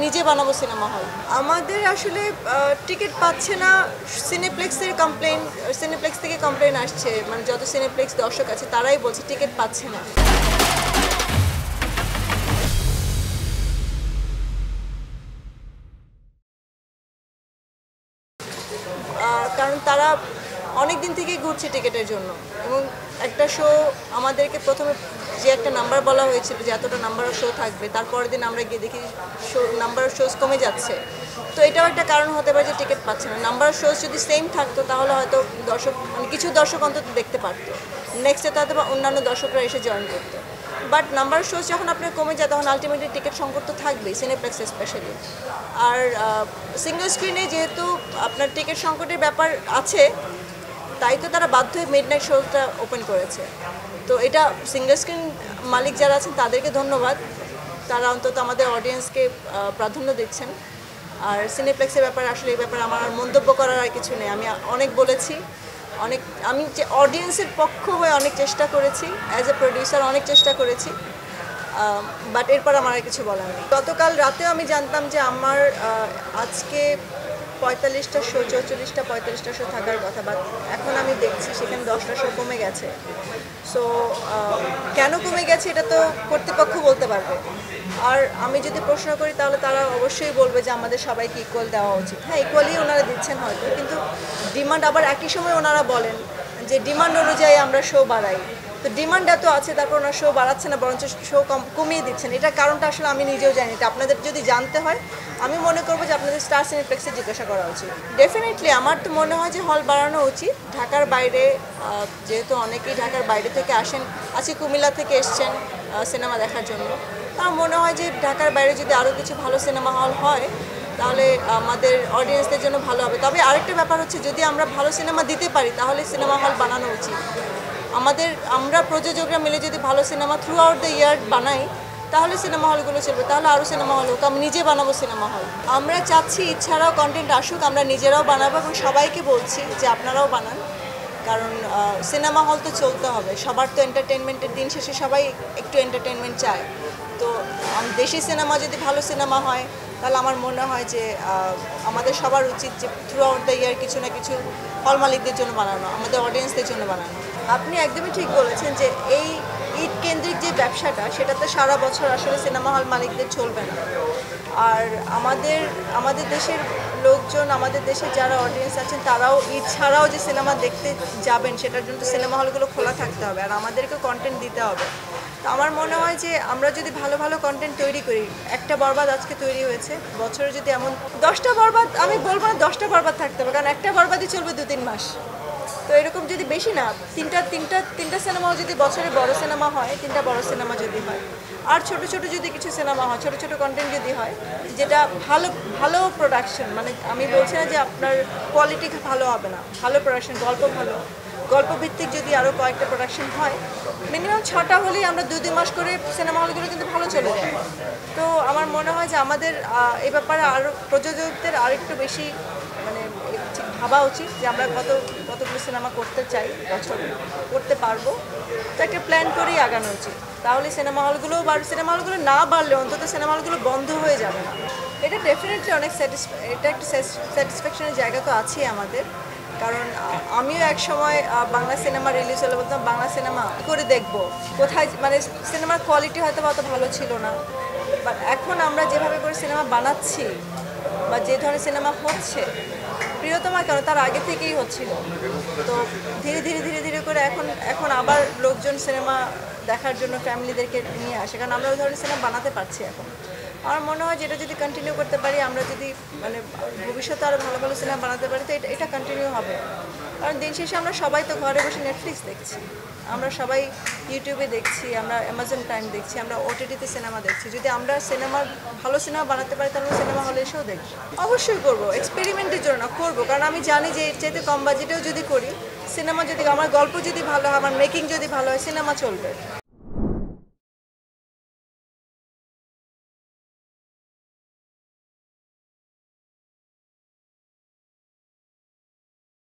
নিজে বানাবো cinema hall. আমাদের আসলে টিকিট পাচ্ছে না, সিনেপ্লেক্সের কমপ্লেন, সিনেপ্লেক্স থেকে কমপ্লেন আসছে, মানে যত সিনেপ্লেক্স দর্শক আছে তারাই বলছে টিকিট পাচ্ছে না। কারণ তারা অনেক দিন থেকেই ঘুরছে টিকিটের জন্য, এবং একটা শো আমাদেরকে প্রথমে যে একটা নাম্বার বলা হয়েছিল যে এতটা নাম্বার অফ শো থাকবে, তারপরের দিন আমরা গিয়ে দেখি শো নাম্বার অফ শোজ কমে যাচ্ছে। তো এটাও একটা কারণ হতে পারে যে টিকিট পাচ্ছে না। নাম্বার অফ শোজ যদি সেম থাকতো তাহলে হয়তো দর্শক, মানে কিছু দর্শক অন্তত দেখতে পারতো, নেক্সট ডে হয়তো বা অন্যান্য দর্শকরা এসে জয়েন করতো। বাট নাম্বার অফ শোজ যখন আপনার কমে যায় তখন আলটিমেটলি টিকিট সংকট তো থাকবেই, সিনেপ্লেক্সে স্পেশালি। আর সিঙ্গল স্ক্রিনে যেহেতু আপনার টিকিট সংকটের ব্যাপার আছে, তাই তো তারা বাধ্য হয়ে মিড নাইট শোটা ওপেন করেছে। তো এটা সিঙ্গল স্ক্রিন মালিক যারা আছেন তাদেরকে ধন্যবাদ, তারা অন্তত আমাদের অডিয়েন্সকে প্রাধান্য দিচ্ছেন। আর সিনেপ্লেক্সের ব্যাপারে আসলে এই ব্যাপারে আমার মন্তব্য করার আর কিছু নেই। আমি অনেক বলেছি, আমি যে অডিয়েন্সের পক্ষ হয়ে অনেক চেষ্টা করেছি, অ্যাজ এ প্রডিউসার অনেক চেষ্টা করেছি, বাট এরপর আমার আর কিছু বলার নেই। গতকাল রাতেও আমি জানতাম যে আমার আজকে 45টা শো, 44টা 45টা শো থাকার কথা, বাট এখন আমি দেখছি সেখানে 10টা শো কমে গেছে। সো কেন কমে গেছে এটা তো কর্তৃপক্ষ বলতে পারবে। আর আমি যদি প্রশ্ন করি তাহলে তারা অবশ্যই বলবে যে আমাদের সবাইকে ইকুয়াল দেওয়া উচিত। হ্যাঁ, ইকুয়ালি ওনারা দিচ্ছেন হয়তো, কিন্তু ডিমান্ড আবার একই সময় ওনারা বলেন যে ডিমান্ড অনুযায়ী আমরা শো বাড়াই। তো ডিমান্ড এত আছে, তারপর ওনার শো বাড়াচ্ছে না, বরঞ্চ শো কমিয়ে দিচ্ছেন। এটার কারণটা আসলে আমি নিজেও জানি। এটা আপনাদের যদি জানতে হয়, আমি মনে করবো যে আপনাদের স্টার সিনেপ্লেক্সে জিজ্ঞাসা করা উচিত। ডেফিনেটলি আমার তো মনে হয় যে হল বাড়ানো উচিত। ঢাকার বাইরে, যেহেতু অনেকেই ঢাকার বাইরে থেকে আসেন, আজকে কুমিল্লা থেকে এসছেন সিনেমা দেখার জন্য, আমার মনে হয় যে ঢাকার বাইরে যদি আরও কিছু ভালো সিনেমা হল হয় তাহলে আমাদের অডিয়েন্সদের জন্য ভালো হবে। তবে আরেকটা ব্যাপার হচ্ছে, যদি আমরা ভালো সিনেমা দিতে পারি তাহলে সিনেমা হল বানানো উচিত। আমরা প্রযোজকরা মিলে যদি ভালো cinema through out the year বানাই তাহলে সিনেমা হলগুলো চলবে, তাহলে আরও সিনেমা হল হোক। আমি নিজে বানাবো সিনেমা হল। আমরা চাচ্ছি এছাড়াও কন্টেন্ট আসুক, আমরা নিজেরাও বানাবো এবং সবাইকে বলছি যে আপনারাও বানান, কারণ সিনেমা হল তো চলতে হবে। সবার তো এন্টারটেনমেন্টের দিন শেষে সবাই একটু এন্টারটেনমেন্ট চায়। তো দেশি সিনেমা যদি ভালো সিনেমা হয় তাহলে আমার মনে হয় যে আমাদের সবার উচিত যে থ্রু আউট দ্য ইয়ার কিছু না কিছু হল মালিকদের জন্য বানানো, আমাদের অডিয়েন্সদের জন্য বানানো। আপনি একদমই ঠিক বলেছেন যে এই ঈদ কেন্দ্রিক যে ব্যবসাটা, সেটাতে সারা বছর আসলে সিনেমা হল মালিকদের চলবে না। আর আমাদের দেশের লোকজন, আমাদের দেশের যারা অডিয়েন্স আছেন, তারাও ঈদ ছাড়াও যে সিনেমা দেখতে যাবেন সেটার জন্য সিনেমা হলগুলো খোলা থাকতে হবে, আর আমাদেরকে কন্টেন্ট দিতে হবে। তো আমার মনে হয় যে আমরা যদি ভালো ভালো কন্টেন্ট তৈরি করি, একটা বরবাদ আজকে তৈরি হয়েছে, বছরে যদি এমন 10টা বরবাদ, আমি বলবো না 10টা বরবাদ থাকতে হবে, কারণ একটা বরবাদই চলবে 2-3 মাস। তো এরকম যদি বেশি না, তিনটা সিনেমাও যদি বছরে বড় সিনেমা হয়, 3টা বড় সিনেমা যদি হয়, আর ছোট ছোট যদি কিছু সিনেমা হয়, ছোট ছোট কন্টেন্ট যদি হয়, যেটা ভালো ভালো প্রোডাকশন, মানে আমি বলছি না যে আপনার কোয়ালিটি ভালো হবে না, ভালো প্রোডাকশন, গল্প ভিত্তিক যদি আরও কয়েকটা প্রোডাকশন হয়, মিনিমাম 6টা হলেই আমরা 2-2 মাস করে সিনেমা হলগুলো কিন্তু ভালো চলে যায়। তো আমার মনে হয় যে আমাদের এই ব্যাপারে আরও প্রযোজকদের আরেকটু বেশি মানে ভাবা উচিত যে আমরা কতগুলো সিনেমা করতে চাই, বছরে করতে পারবো, তো একটা প্ল্যান করেই আগানো উচিত। তাহলে সিনেমা হলগুলো না বাড়লে অন্তত সিনেমা হলগুলো বন্ধ হয়ে যাবে না। এটা ডেফিনেটলি অনেক এটা একটা স্যাটিসফ্যাকশনের জায়গা তো আছেই আমাদের, কারণ আমিও এক সময় বাংলা সিনেমা রিলিজ হলে বলতাম বাংলা সিনেমা করে দেখবো কোথায়, মানে সিনেমার কোয়ালিটি হয়তো অত ভালো ছিল না, বাট এখন আমরা যেভাবে করে সিনেমা বানাচ্ছি বা যে ধরনের সিনেমা হচ্ছে, প্রিয়তমা কেন, তার আগে থেকেই হচ্ছিল। তো ধীরে ধীরে ধীরে ধীরে করে এখন আবার লোকজন সিনেমা দেখার জন্য ফ্যামিলিদেরকে নিয়ে আসে, কারণ আমরা ওই ধরনের সিনেমা বানাতে পারছি এখন। আমার মনে হয় যেটা যদি কন্টিনিউ করতে পারি, আমরা যদি মানে ভবিষ্যতে আরও ভালো ভালো সিনেমা বানাতে পারি, তো এটা কন্টিনিউ হবে। কারণ দিন শেষে আমরা সবাই তো ঘরে বসে নেটফ্লিক্স দেখছি, আমরা সবাই ইউটিউবে দেখছি, আমরা অ্যামাজন প্রাইম দেখছি, আমরা ওটিটিতে সিনেমা দেখছি। যদি আমরা ভালো সিনেমা বানাতে পারি তাহলে সিনেমা হলে এসেও দেখব। অবশ্যই করবো, এক্সপেরিমেন্টের জন্য না, করবো, কারণ আমি জানি যে এর চাইতে কম বাজেটেও যদি করি, সিনেমা যদি, আমার গল্প যদি ভালো হয়, আমার মেকিং যদি ভালো হয়, সিনেমা চলবে।